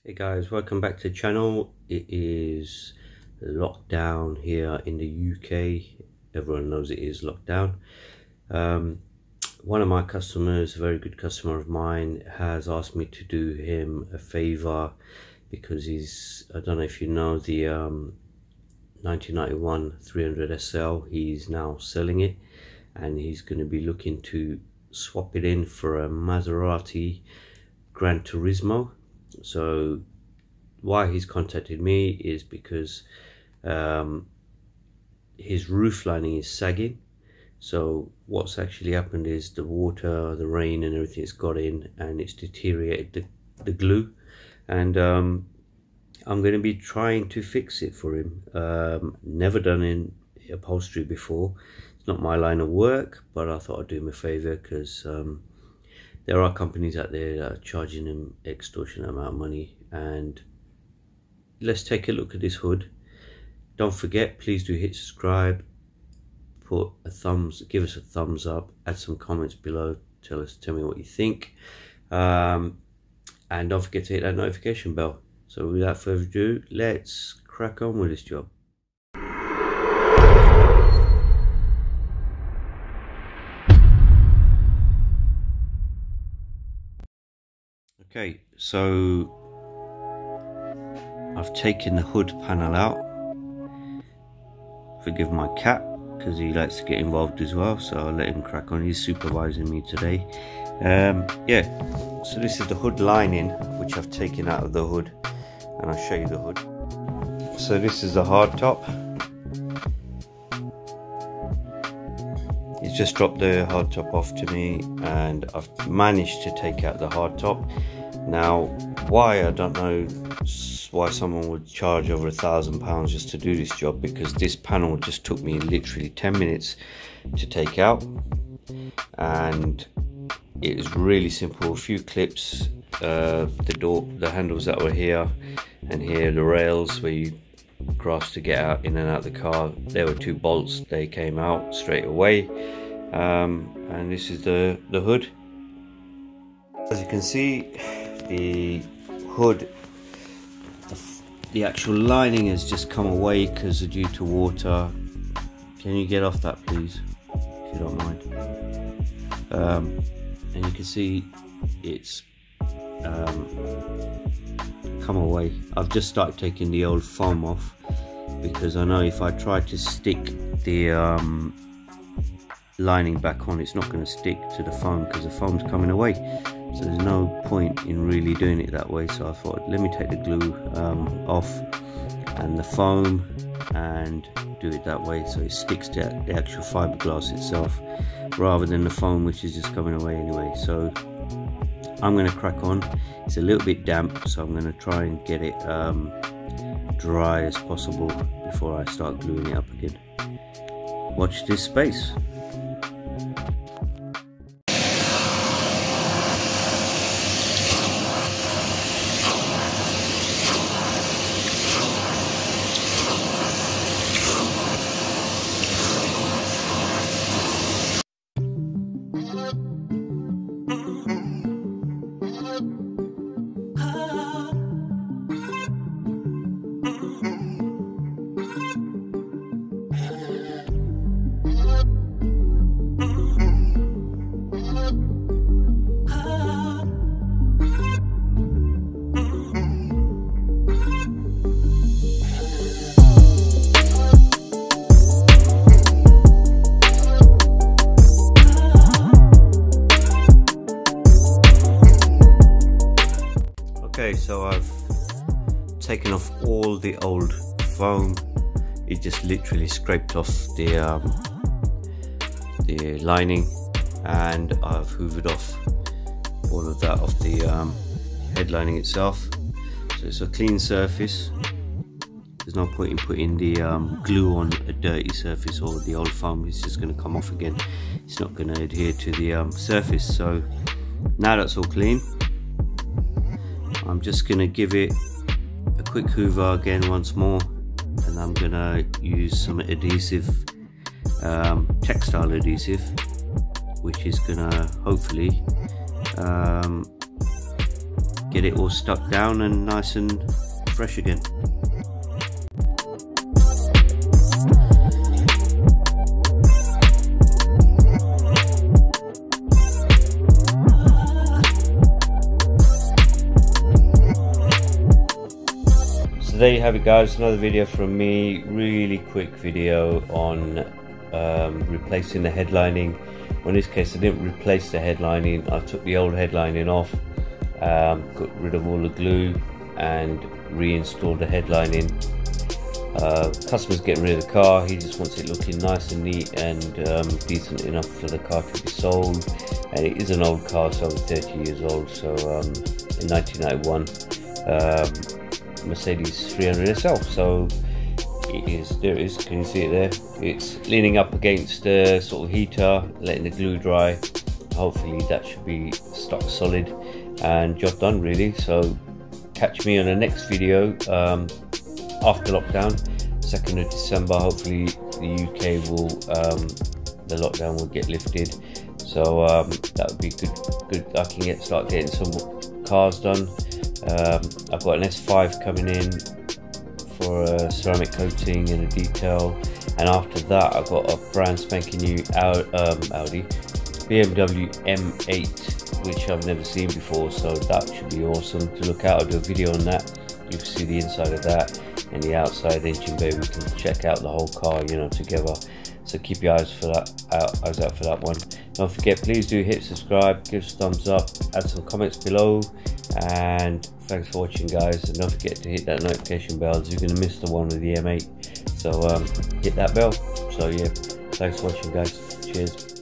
Hey guys, welcome back to the channel. It is lockdown here in the UK. Everyone knows it is lockdown. One of my customers, a very good customer of mine, has asked me to do him a favor because I don't know if you know the 1991 300 SL, he's now selling it and he's going to be looking to swap it in for a Maserati Gran Turismo. So why he's contacted me is because his roof lining is sagging. So what's actually happened is the water, the rain and everything has got in and it's deteriorated the glue, and I'm going to be trying to fix it for him. Never done in upholstery before. It's not my line of work, but I thought I'd do him a favor because there are companies out there that are charging him extortionate amount of money. And let's take a look at this hood. Don't forget, please do hit subscribe, give us a thumbs up, add some comments below, tell me what you think, and don't forget to hit that notification bell. So without further ado, let's crack on with this job. Okay, so I've taken the hood panel out. Forgive my cat because he likes to get involved as well, so I'll let him crack on. He's supervising me today. Yeah, so this is the hood lining which I've taken out of the hood, and I'll show you the hood. So this is the hard top. He's just dropped the hard top off to me and I've managed to take out the hard top. Now why, I don't know why someone would charge over £1,000 just to do this job, because this panel just took me literally 10 minutes to take out, and it was really simple. A few clips, the handles that were here and here, the rails where you grasp to get out in and out the car, there were 2 bolts, they came out straight away. And this is the hood. As you can see, the hood, the actual lining has just come away because due to water. Can you get off that please, if you don't mind? And you can see it's come away. I've just started taking the old foam off because I know if I try to stick the lining back on, it's not going to stick to the foam because the foam's coming away. So there's no point in really doing it that way. So I thought, let me take the glue off and the foam and do it that way, so it sticks to the actual fiberglass itself rather than the foam which is just coming away anyway. So I'm going to crack on. It's a little bit damp, so I'm going to try and get it dry as possible before I start gluing it up again. Watch this space. Okay, so I've taken off all the old foam. It just literally scraped off the lining, and I've hoovered off all of that off the head lining itself. So it's a clean surface. There's no point in putting the glue on a dirty surface, or the old foam is just going to come off again. It's not going to adhere to the surface. So now that's all clean, I'm just going to give it a quick hoover again once more, and I'm going to use some adhesive, textile adhesive, which is going to hopefully get it all stuck down and nice and fresh again. So there you have it guys, another video from me, really quick video on replacing the headlining. Well, in this case I didn't replace the headlining, I took the old headlining off, got rid of all the glue and reinstalled the headlining. Customer's getting rid of the car, he just wants it looking nice and neat and decent enough for the car to be sold. And it is an old car, so over 30 years old, so in 1991. Mercedes 300 SL, so it is, there it is, can you see it there? It's leaning up against the sort of heater, letting the glue dry. Hopefully that should be stock solid and job done really. So catch me on the next video after lockdown, 2nd of December. Hopefully the UK will the lockdown will get lifted, so that would be good. I can start getting some cars done. I've got an S5 coming in for a ceramic coating and a detail, and after that I've got a brand spanking new Audi BMW M8, which I've never seen before, so that should be awesome to look at. I'll do a video on that, you can see the inside of that and the outside engine bay. We can check out the whole car, you know, together. So keep your eyes for that, eyes out for that one. Don't forget, please do hit subscribe, give us a thumbs up, add some comments below, and thanks for watching guys. And don't forget to hit that notification bell, as you're going to miss the one with the M8. So hit that bell. So yeah, thanks for watching guys. Cheers.